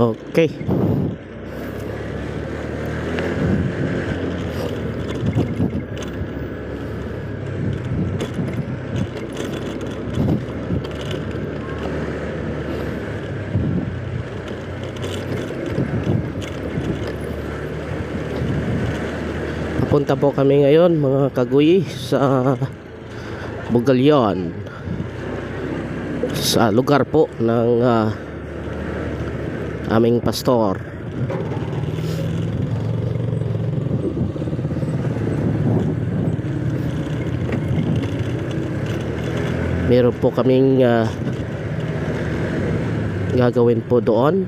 Okay. Papunta po kami ngayon mga kaguyi sa Bugallon, sa lugar po ng aming pastor. Meron po kaming gagawin po doon.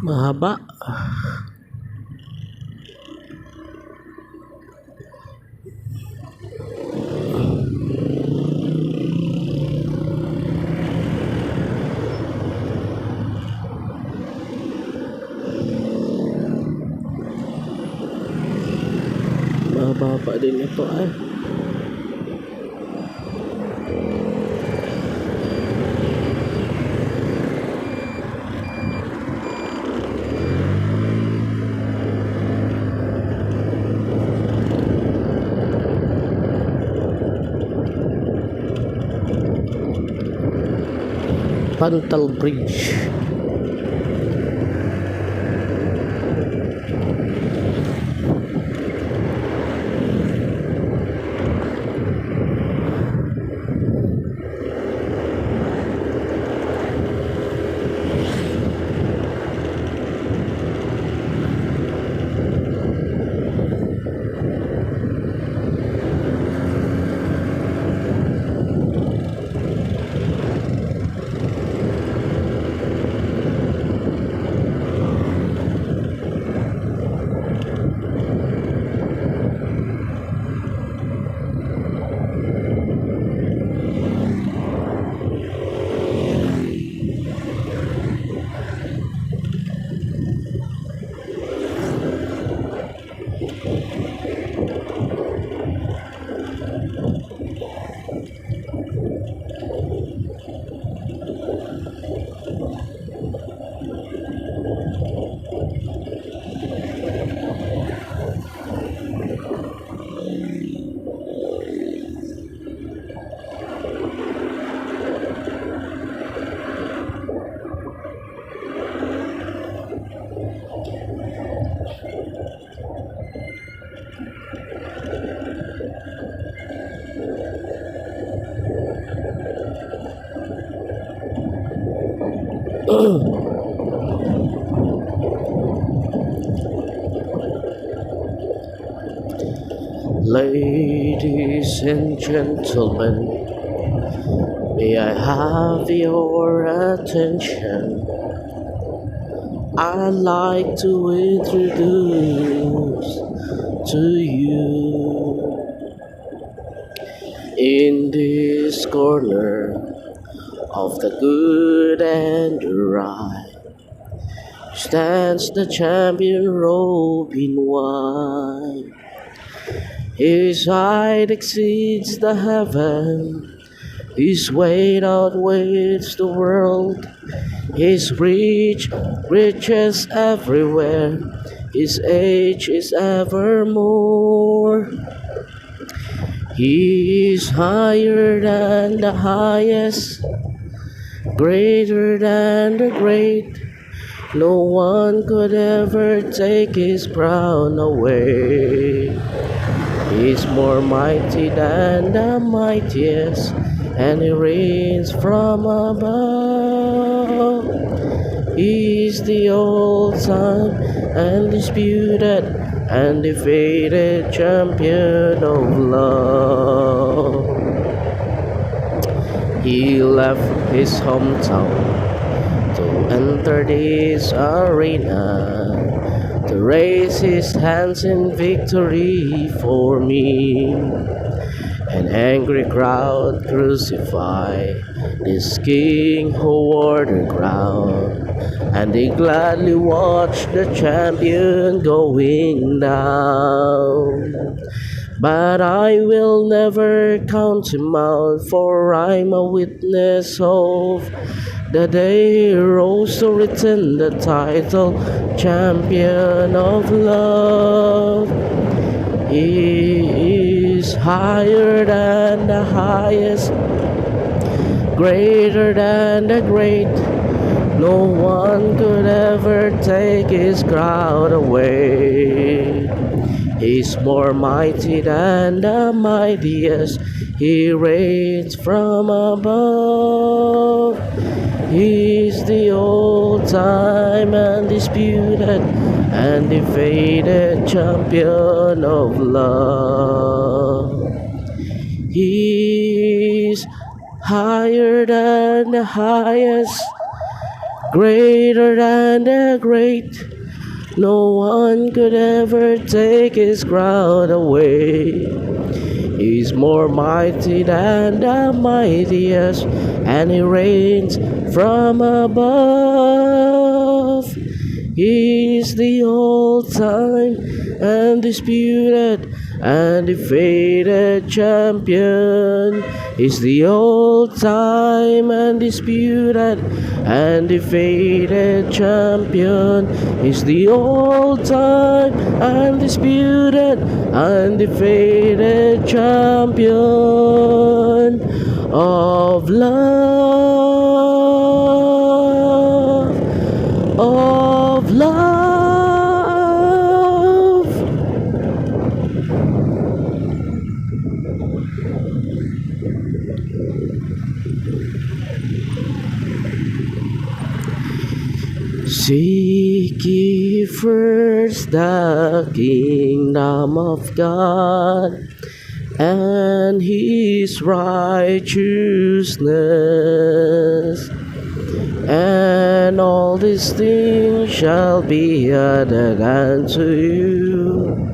Mahaba. Mahaba din ito ay. Pantal Bridge. Ladies and gentlemen, may I have your attention? I'd like to introduce to you in this corner of the good and the right stands the champion robed in white. His height exceeds the heaven, his weight outweighs the world, his reach reaches everywhere, his age is evermore. He is higher than the highest, greater than the great. No one could ever take his crown away. He's more mighty than the mightiest, and he reigns from above. He's the all-time undisputed, undefeated champion of love. He left his hometown to enter this arena, to raise his hands in victory for me. An angry crowd crucify this king who wore the crown, and they gladly watch the champion going down. But I will never count him out, for I'm a witness of the day he rose to retain the title, champion of love. He is higher than the highest, greater than the great. No one could ever take his crown away. He's more mighty than the mightiest, he reigns from above. He's the all-time undisputed, undefeated champion of love. He's higher than the highest, greater than the great. No one could ever take his crown away. He's more mighty than the mightiest, and he reigns from above. He's the all-time undisputed, undefeated champion. He's the all-time undisputed, undefeated champion. He's the all-time undisputed, undefeated champion of love, of love. Seek ye first the kingdom of God and his righteousness, and all these things shall be added unto you.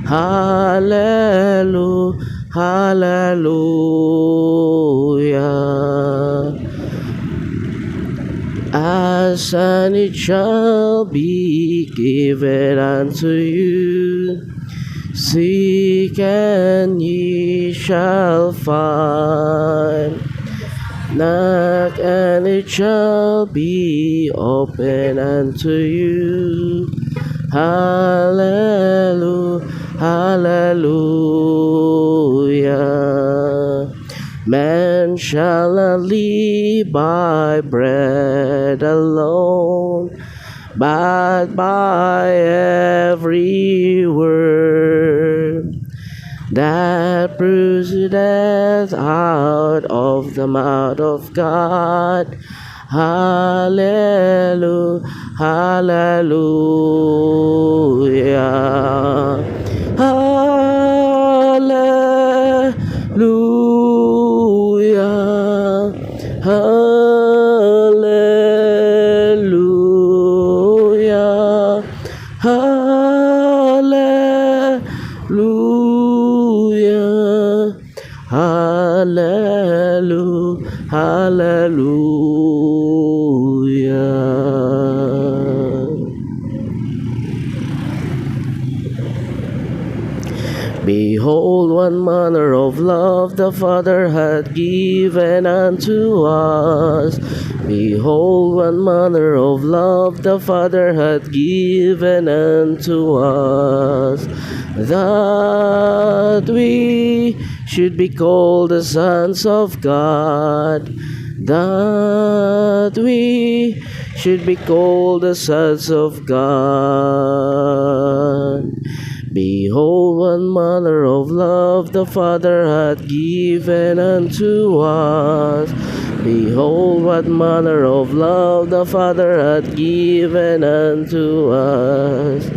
Hallelujah, hallelujah. Ask and it shall be given unto you. Seek and ye shall find. Knock and it shall be open unto you. Hallelujah, hallelujah. Man shall not live by bread alone, but by every word that proceedeth out of the mouth of God. Hallelujah, hallelujah, hallelujah, hallelujah, hallelujah, hallelujah, hallelujah. Behold, what manner of love the Father hath given unto us. Behold, what manner of love the Father hath given unto us, that we should be called the sons of God, that we should be called the sons of God. Behold, what manner of love the Father hath given unto us. Behold, what manner of love the Father hath given unto us,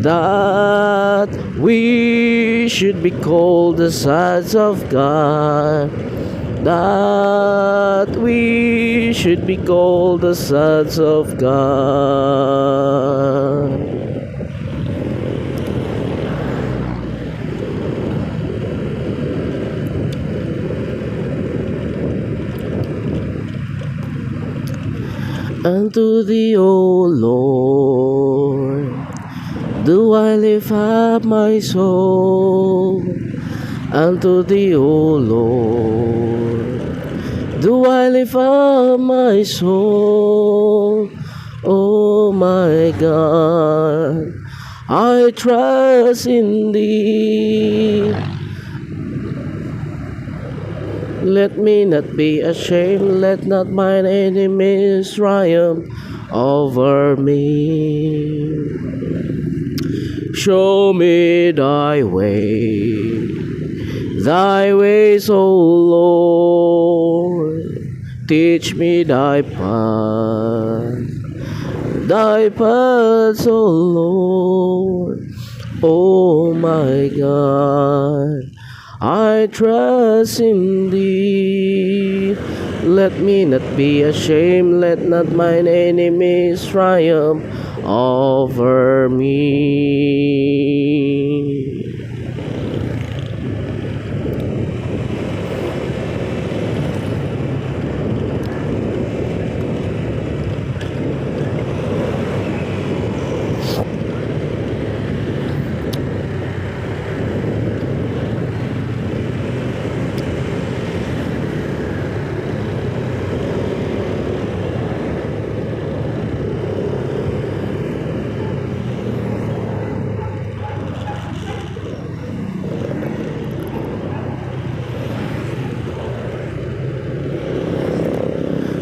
that we should be called the sons of God, that we should be called the sons of God. Unto thee, O Lord, do I lift up my soul. Unto thee, O Lord, do I lift up my soul. O my God, I trust in thee. Let me not be ashamed, let not mine enemies triumph over me. Show me thy ways, O Lord. Teach me thy paths, O Lord. O my God, I trust in thee. Let me not be ashamed, let not mine enemies triumph over me.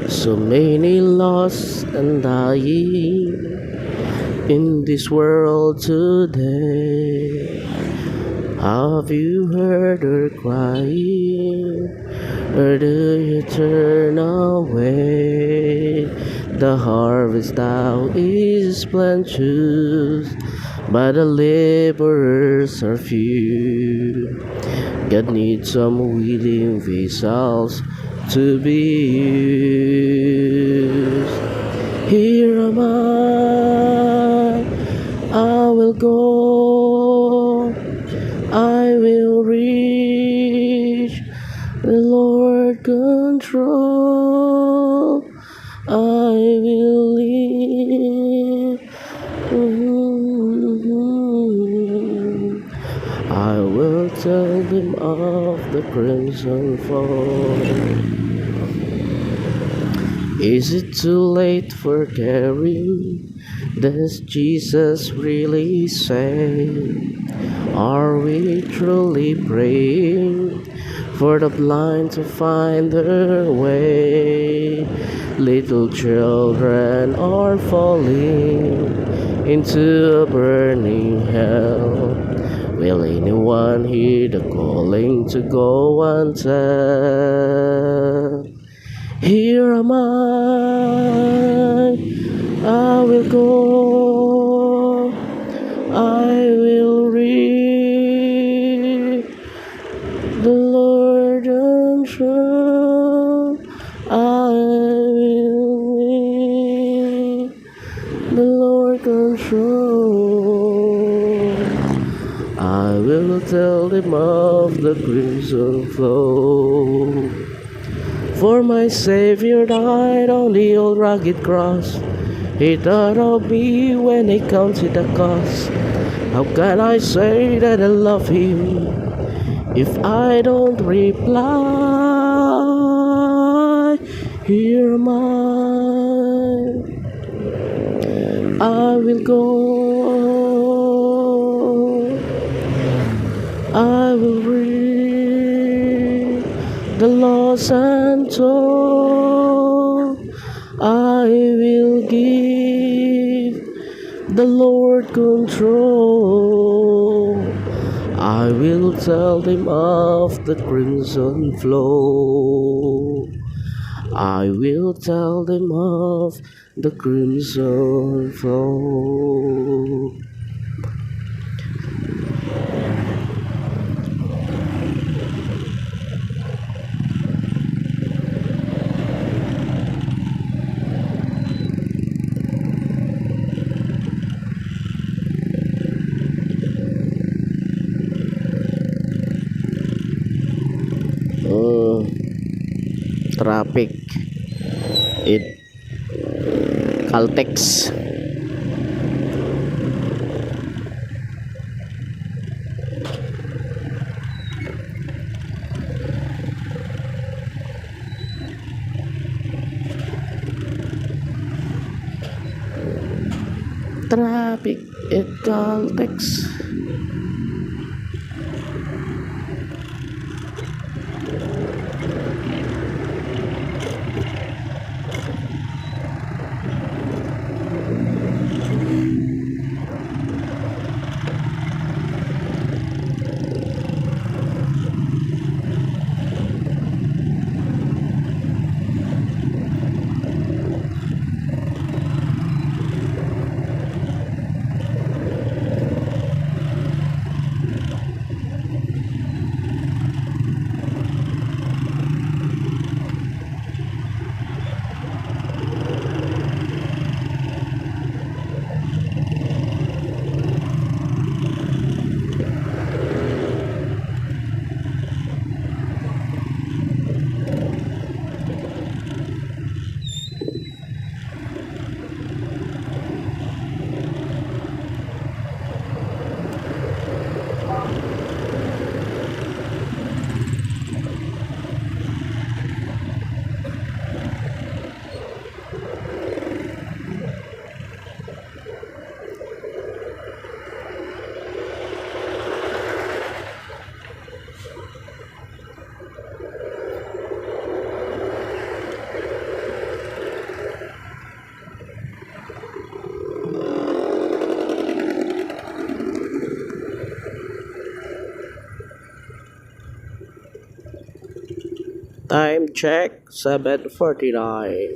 So many lost and dying in this world today. Have you heard her crying, or do you turn away? The harvest now is plenteous, but the laborers are few. God needs some willing vessels to be used. Here am I will go, I will reach the Lord control, I will live. I will tell them of the crimson fall. Is it too late for caring? Does Jesus really say? Are we truly praying for the blind to find their way? Little children are falling into a burning hell. Will anyone hear the calling to go and tell? Here am I will go, I will read the Lord and show, I will read the Lord control. I will tell them of the crimson flow. For my Savior died on the old rugged cross. He thought of me when he counted the cost. How can I say that I love him if I don't reply? Here am I will go, I will read the lost and told, I will give the Lord control. I will tell them of the crimson flow. I will tell them of the crimson flow. Traffic it Caltex. Traffic it Caltex. Time check 7:49.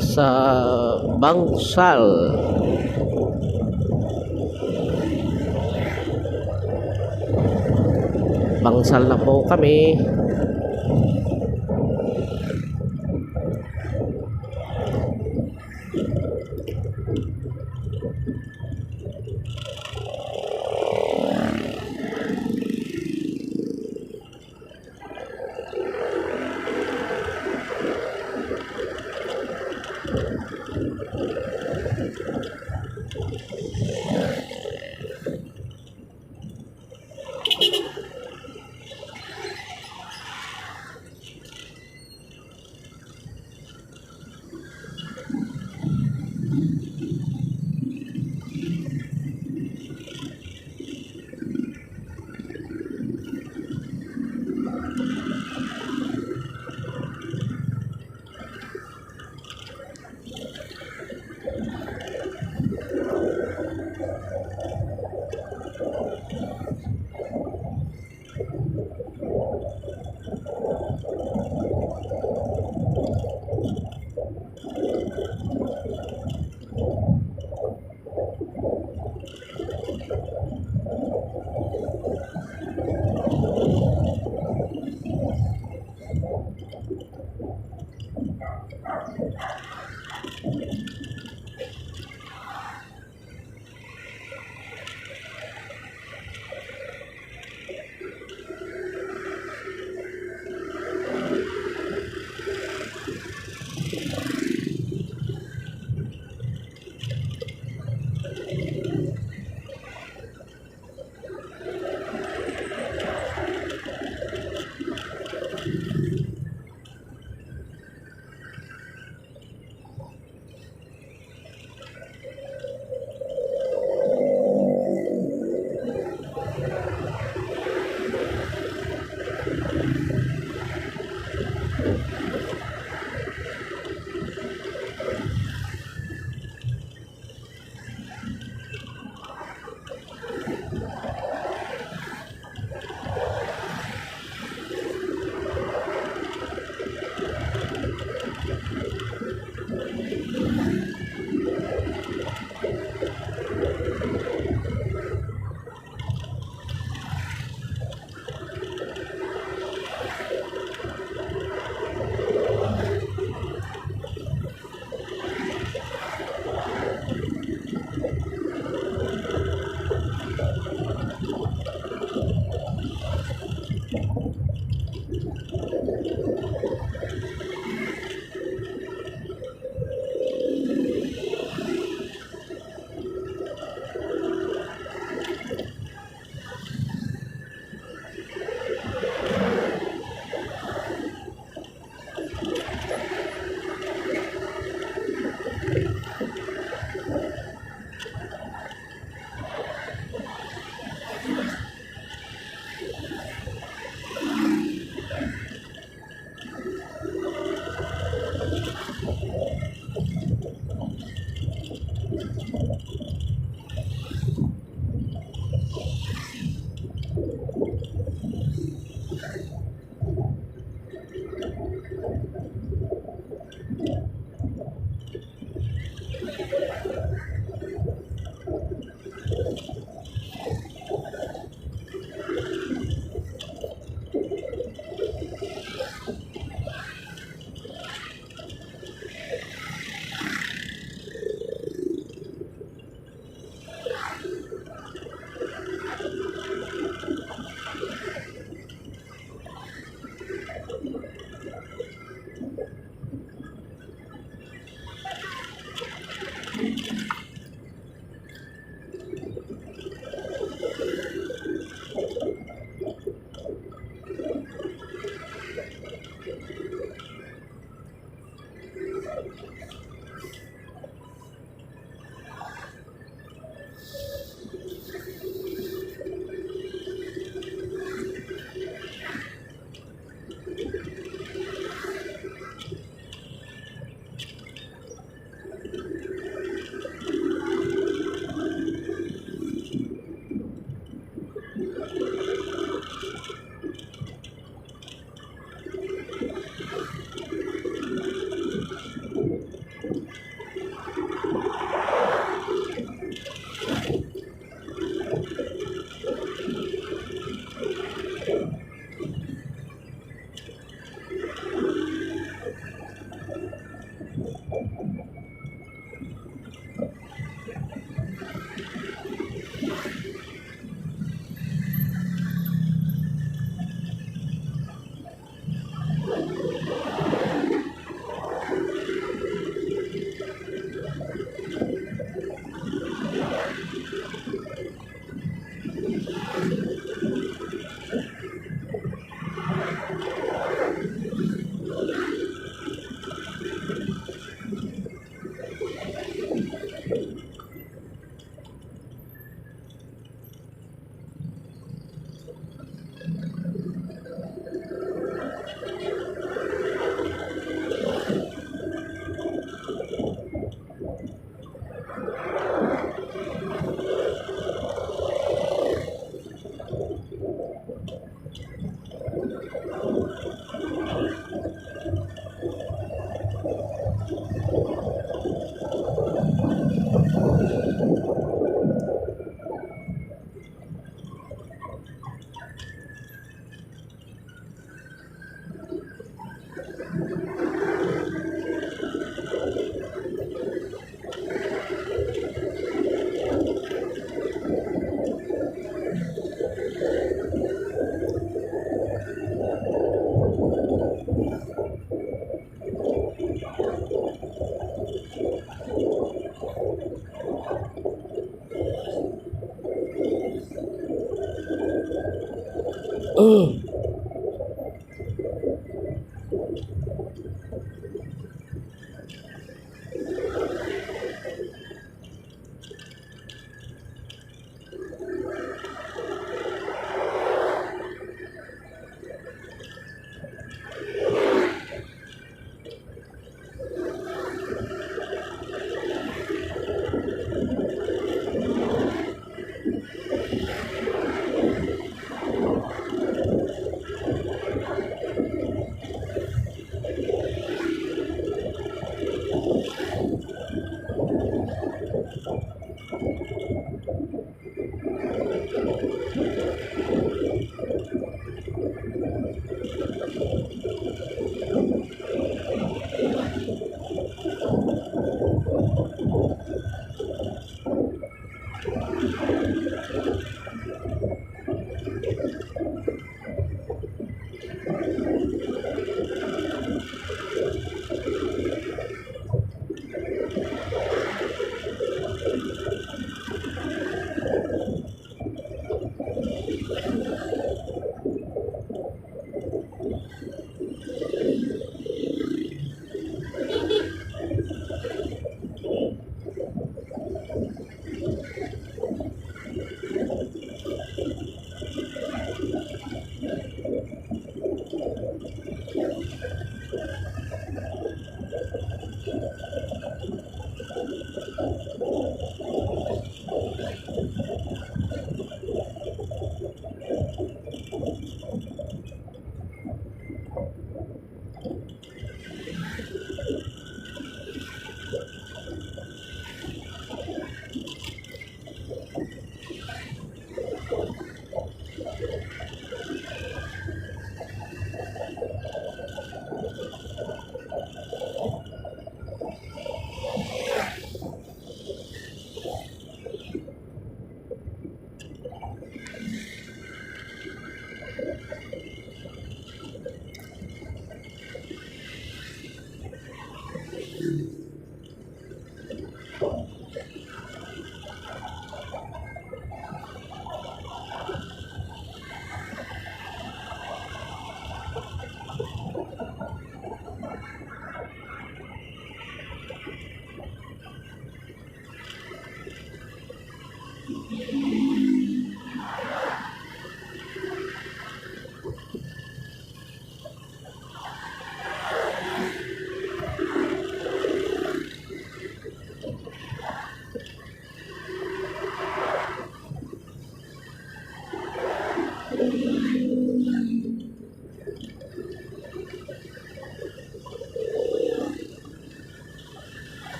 Sa Bangsal. Bangsal na po kami.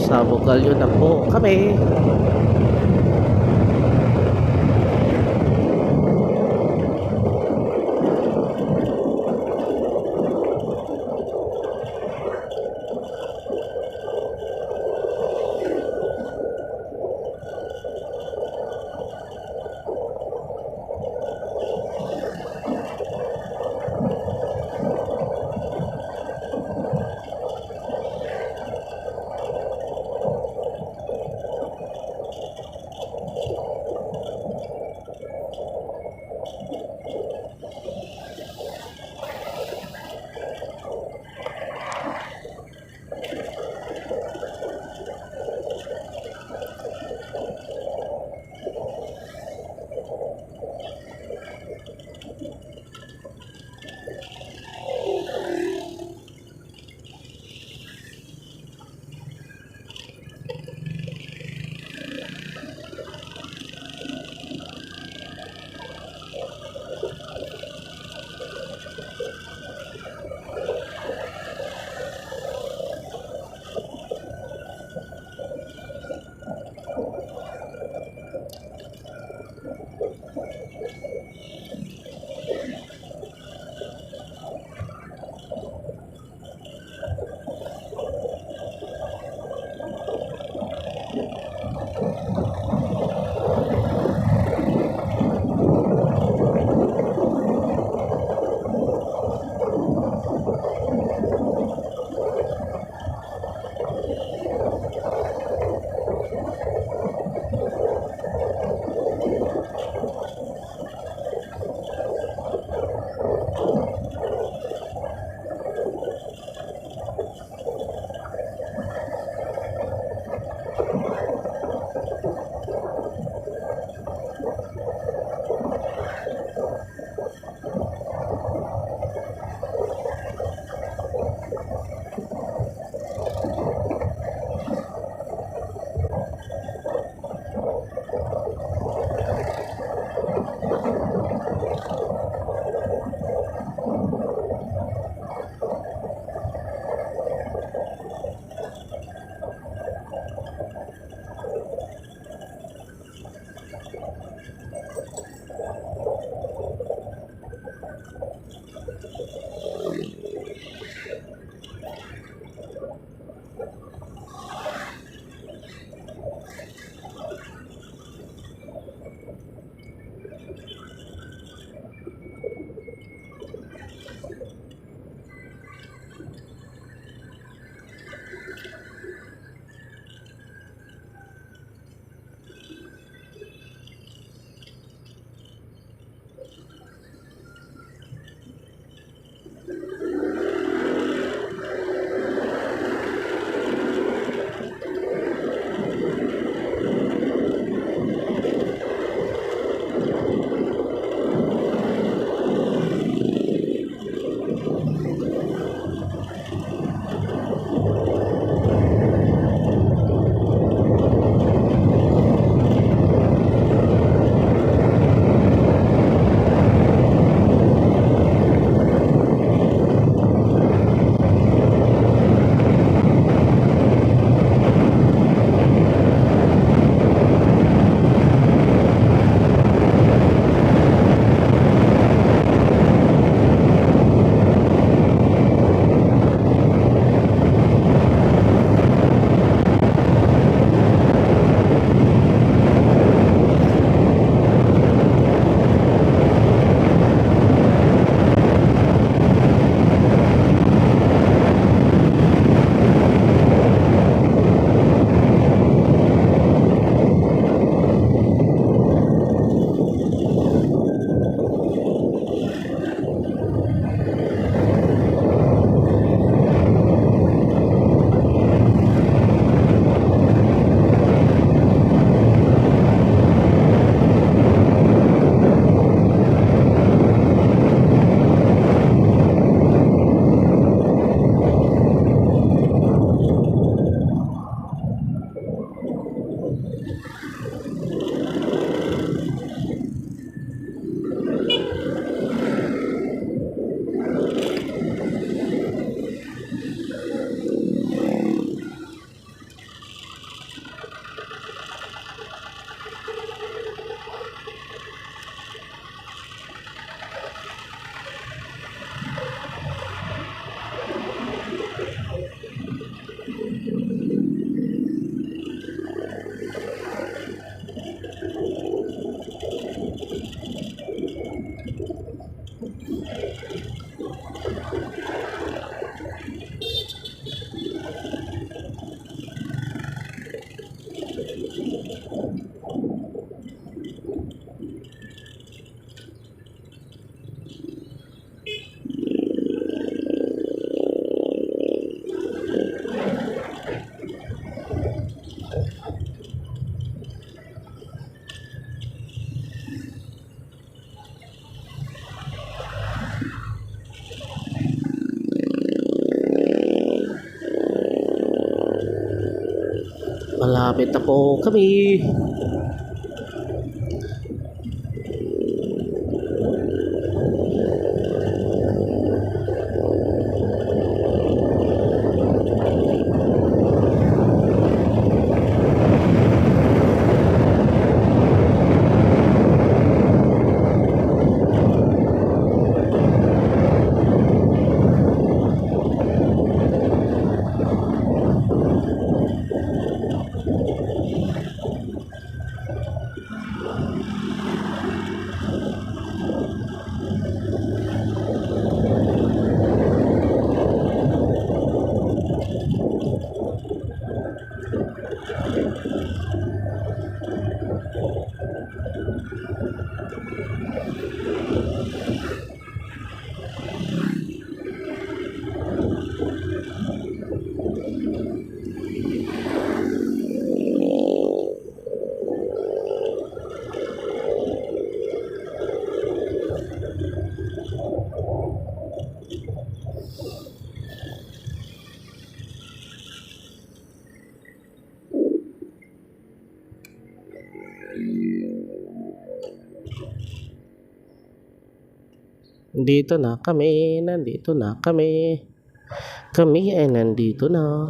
Sa Bugallon na po kami. Malapit na po kami. Dito na kami, nandito na kami. Kami ay nandito na.